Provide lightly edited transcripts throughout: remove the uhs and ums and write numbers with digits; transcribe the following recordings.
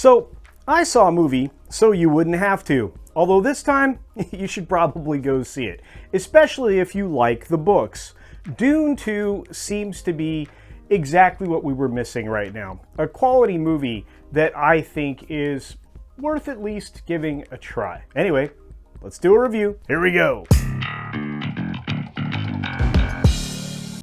So, I saw a movie so you wouldn't have to. Although this time, you should probably go see it, especially if you like the books. Dune 2 seems to be exactly what we were missing right now. A quality movie that I think is worth at least giving a try. Anyway, let's do a review. Here we go.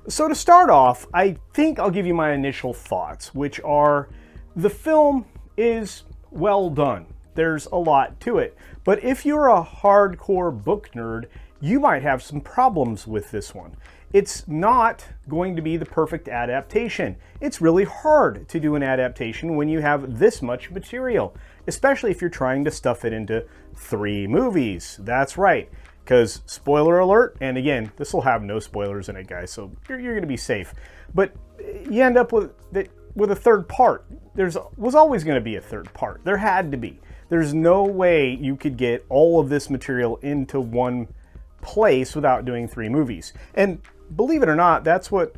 So to start off, I think I'll give you my initial thoughts, which are the film is well done. There's a lot to it. But if you're a hardcore book nerd, you might have some problems with this one. It's not going to be the perfect adaptation. It's really hard to do an adaptation when you have this much material, especially if you're trying to stuff it into 3 movies. That's right, because spoiler alert, and again, this will have no spoilers in it, guys, so you're going to be safe. But you end up with a third part. Was always going to be a third part. There had to be. There's no way you could get all of this material into one place without doing 3 movies. And believe it or not, that's what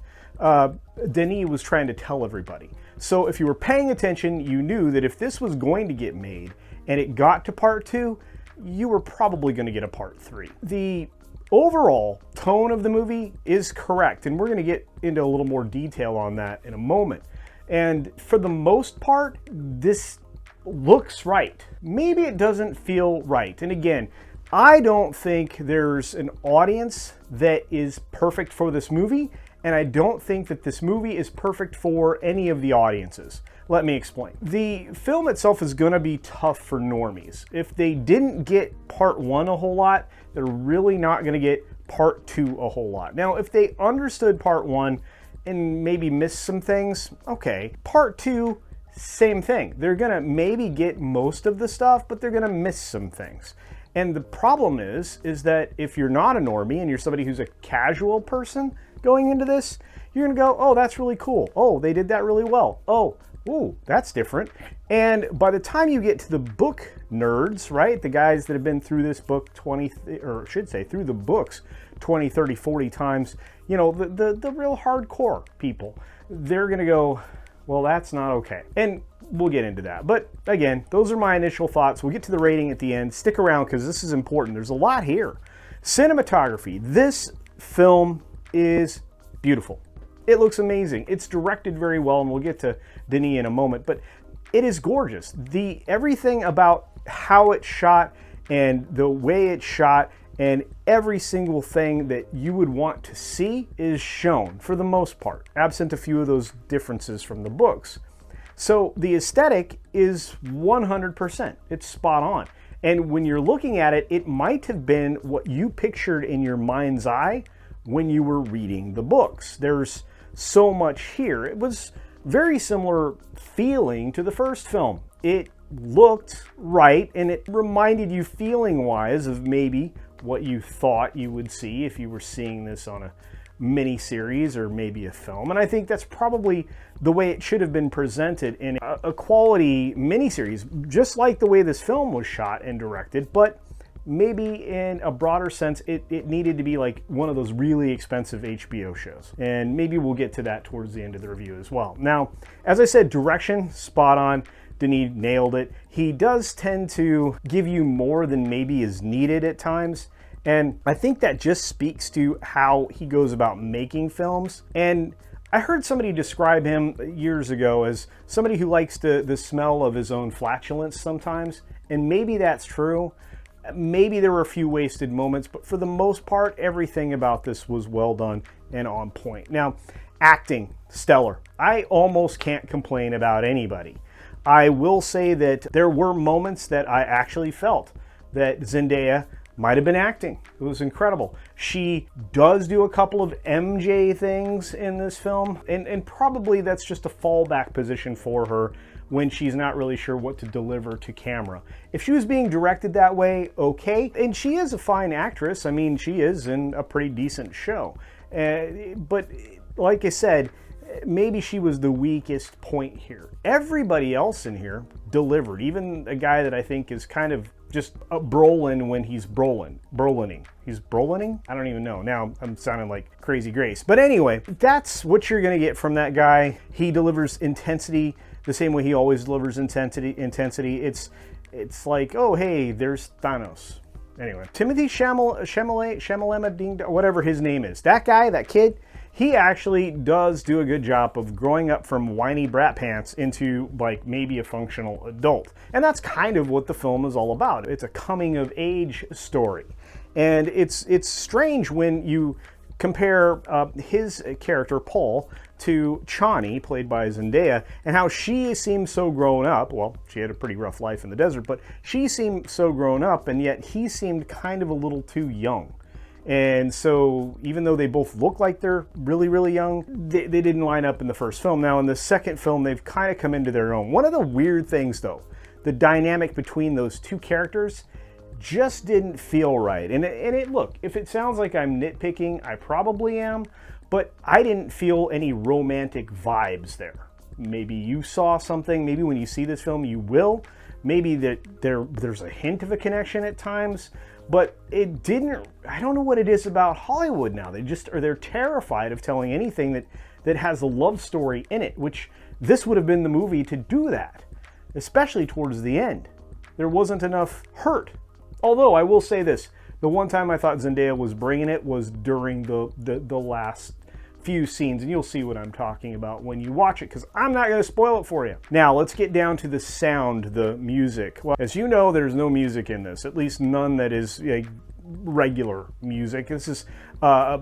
Denis was trying to tell everybody. So if you were paying attention, you knew that if this was going to get made and it got to part 2, you were probably going to get a part 3. The overall tone of the movie is correct, and we're going to get into a little more detail on that in a moment. And for the most part, this looks right. Maybe it doesn't feel right. And again, I don't think there's an audience that is perfect for this movie, and I don't think that this movie is perfect for any of the audiences. Let me explain. The film itself is going to be tough for normies. If they didn't get part 1 a whole lot, they're really not going to get part 2 a whole lot. Now, if they understood part 1 and maybe missed some things, okay. Part 2, same thing. They're going to maybe get most of the stuff, but they're going to miss some things. And the problem is that if you're not a normie and you're somebody who's a casual person going into this, you're going to go, oh, that's really cool. Oh, they did that really well. Oh, ooh, that's different. And by the time you get to the book nerds, right, the guys that have been through this book through the books 20, 30, 40 times, you know, the real hardcore people, they're going to go, well, that's not okay. And we'll get into that. But again, those are my initial thoughts. We'll get to the rating at the end. Stick around because this is important. There's a lot here. Cinematography. This film is beautiful. It looks amazing. It's directed very well, and we'll get to Denis in a moment, but it is gorgeous. Everything about how it's shot and the way it's shot and every single thing that you would want to see is shown for the most part, absent a few of those differences from the books. So the aesthetic is 100%. It's spot on. And when you're looking at it, it might have been what you pictured in your mind's eye when you were reading the books. There's so much here. It was very similar feeling to the first film. It looked right, and it reminded you feeling-wise of maybe what you thought you would see if you were seeing this on a mini-series or maybe a film. And I think that's probably the way it should have been presented in a quality mini-series, just like the way this film was shot and directed, but maybe in a broader sense, it needed to be like one of those really expensive HBO shows. And maybe we'll get to that towards the end of the review as well. Now, as I said, direction, spot on. Denis nailed it. He does tend to give you more than maybe is needed at times. And I think that just speaks to how he goes about making films. And I heard somebody describe him years ago as somebody who likes the smell of his own flatulence sometimes. And maybe that's true. Maybe there were a few wasted moments, but for the most part, everything about this was well done and on point. Now, acting, stellar. I almost can't complain about anybody. I will say that there were moments that I actually felt that Zendaya might have been acting. It was incredible. She does do a couple of MJ things in this film, and probably that's just a fallback position for her when she's not really sure what to deliver to camera. If she was being directed that way, okay. And she is a fine actress. I mean, she is in a pretty decent show. But like I said, maybe she was the weakest point here. Everybody else in here delivered. Even a guy that I think is kind of just a Brolin when he's Brolining. He's Brolining? I don't even know. Now I'm sounding like Crazy Grace. But anyway, that's what you're going to get from that guy. He delivers intensity. the same way he always delivers intensity. It's like, oh, hey, there's Thanos. Anyway, Timothy Chalamet, whatever his name is, that guy, that kid, he actually does do a good job of growing up from whiny brat pants into like maybe a functional adult. And that's kind of what the film is all about. It's a coming of age story. And it's strange when you compare his character, Paul, to Chani, played by Zendaya, and how she seems so grown up. Well, she had a pretty rough life in the desert, but she seemed so grown up, and yet he seemed kind of a little too young. And so even though they both look like they're really, really young, they didn't line up in the first film. Now in the second film, they've kind of come into their own. One of the weird things though, the dynamic between those two characters just didn't feel right. And look, if it sounds like I'm nitpicking, I probably am, but I didn't feel any romantic vibes there. Maybe you saw something, maybe when you see this film you will, maybe that there's a hint of a connection at times, but it didn't. I don't know what it is about Hollywood now. They're terrified of telling anything that has a love story in it, which this would have been the movie to do that, especially towards the end. There wasn't enough hurt. Although I will say this, the one time I thought Zendaya was bringing it was during the last few scenes, and you'll see what I'm talking about when you watch it, because I'm not going to spoil it for you. Now, let's get down to the sound, the music. Well, as you know, there's no music in this, at least none that is regular music. This is a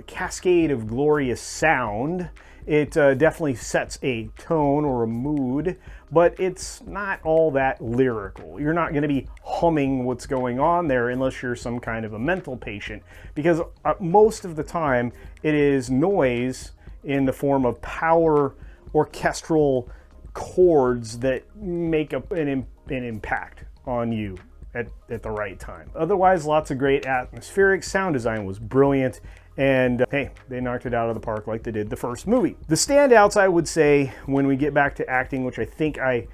cascade of glorious sound. It definitely sets a tone or a mood, but it's not all that lyrical. You're not going to be humming what's going on there unless you're some kind of a mental patient, because most of the time it is noise in the form of power orchestral chords that make an impact on you at the right time. Otherwise, lots of great atmospheric sound design was brilliant. And hey, they knocked it out of the park like they did the first movie. The standouts, I would say, when we get back to acting, which I think I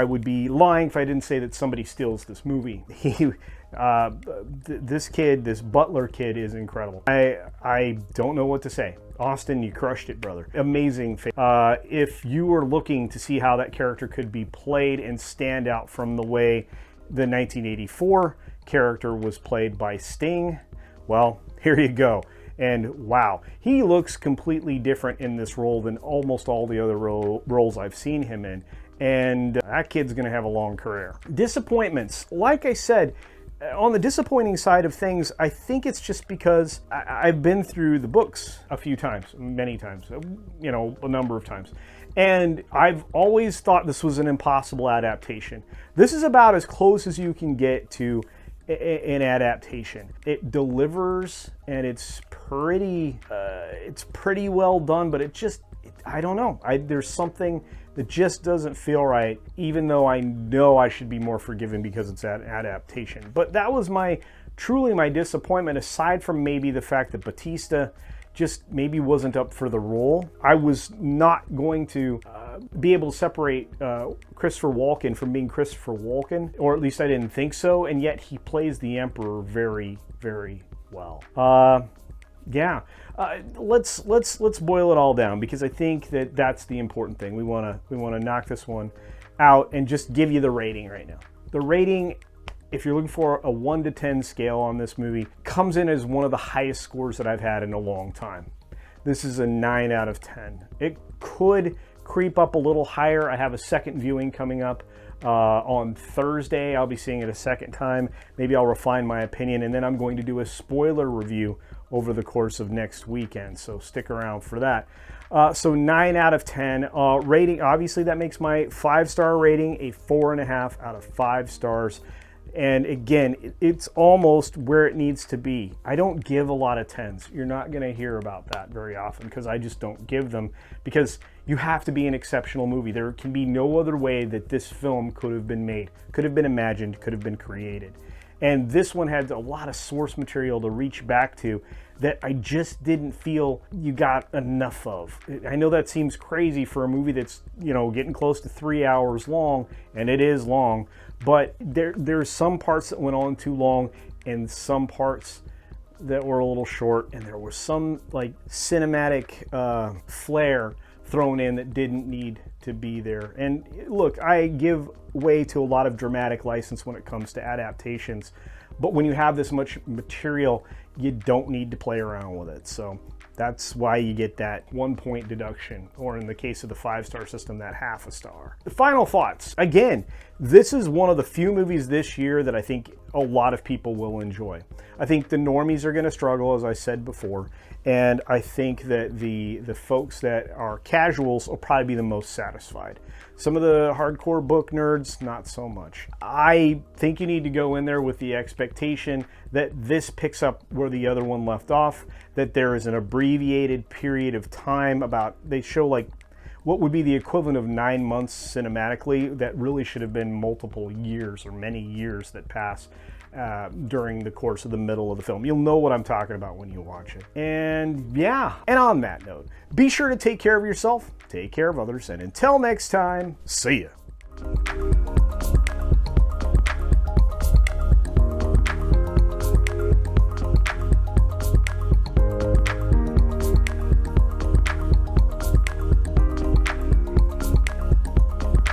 would be lying if I didn't say that somebody steals this movie. This kid, this Butler kid, is incredible. I don't know what to say. Austin, you crushed it, brother. Amazing. If you were looking to see how that character could be played and stand out from the way the 1984 character was played by Sting, well, here you go. And wow, he looks completely different in this role than almost all the other roles I've seen him in. And that kid's gonna have a long career. Disappointments. Like I said, on the disappointing side of things, I think it's just because I've been through the books a few times, many times, a number of times. And I've always thought this was an impossible adaptation. This is about as close as you can get to an adaptation. It delivers, and it's pretty well done, but I don't know. There's something that just doesn't feel right, even though I know I should be more forgiving because it's an adaptation. But that was truly my disappointment, aside from maybe the fact that Batista just maybe wasn't up for the role. I was not going to be able to separate Christopher Walken from being Christopher Walken, or at least I didn't think so, and yet he plays the Emperor very, very well. Let's boil it all down, because I think that's the important thing. We want to knock this one out and just give you the rating right now. The rating, if you're looking for a 1 to 10 scale on this movie, comes in as one of the highest scores that I've had in a long time. This is a 9 out of 10. It could creep up a little higher. I have a second viewing coming up on Thursday. I'll be seeing it a second time. Maybe I'll refine my opinion, and then I'm going to do a spoiler review over the course of next weekend, so stick around for that. So 9 out of 10. Rating, obviously that makes my 5-star rating a 4.5 out of 5 stars. And again, it's almost where it needs to be. I don't give a lot of 10s. You're not going to hear about that very often, because I just don't give them, because you have to be an exceptional movie. There can be no other way that this film could have been made, could have been imagined, could have been created. And this one had a lot of source material to reach back to that I just didn't feel you got enough of. I know that seems crazy for a movie that's, getting close to 3 hours long, and it is long, but there's some parts that went on too long and some parts that were a little short, and there was some cinematic flair thrown in that didn't need to be there. And look, I give way to a lot of dramatic license when it comes to adaptations, but when you have this much material, you don't need to play around with it. So that's why you get that 1 point deduction, or in the case of the 5-star system, that half a star. The final thoughts. Again, this is one of the few movies this year that I think a lot of people will enjoy. I think the normies are going to struggle, as I said before, and I think that the folks that are casuals will probably be the most satisfied. Some of the hardcore book nerds, not so much. I think you need to go in there with the expectation that this picks up where the other one left off, that there is an abbreviated period of time they show like what would be the equivalent of 9 months cinematically that really should have been multiple years or many years that pass during the course of the middle of the film. You'll know what I'm talking about when you watch it. And yeah, and on that note, be sure to take care of yourself, take care of others, and until next time, see ya.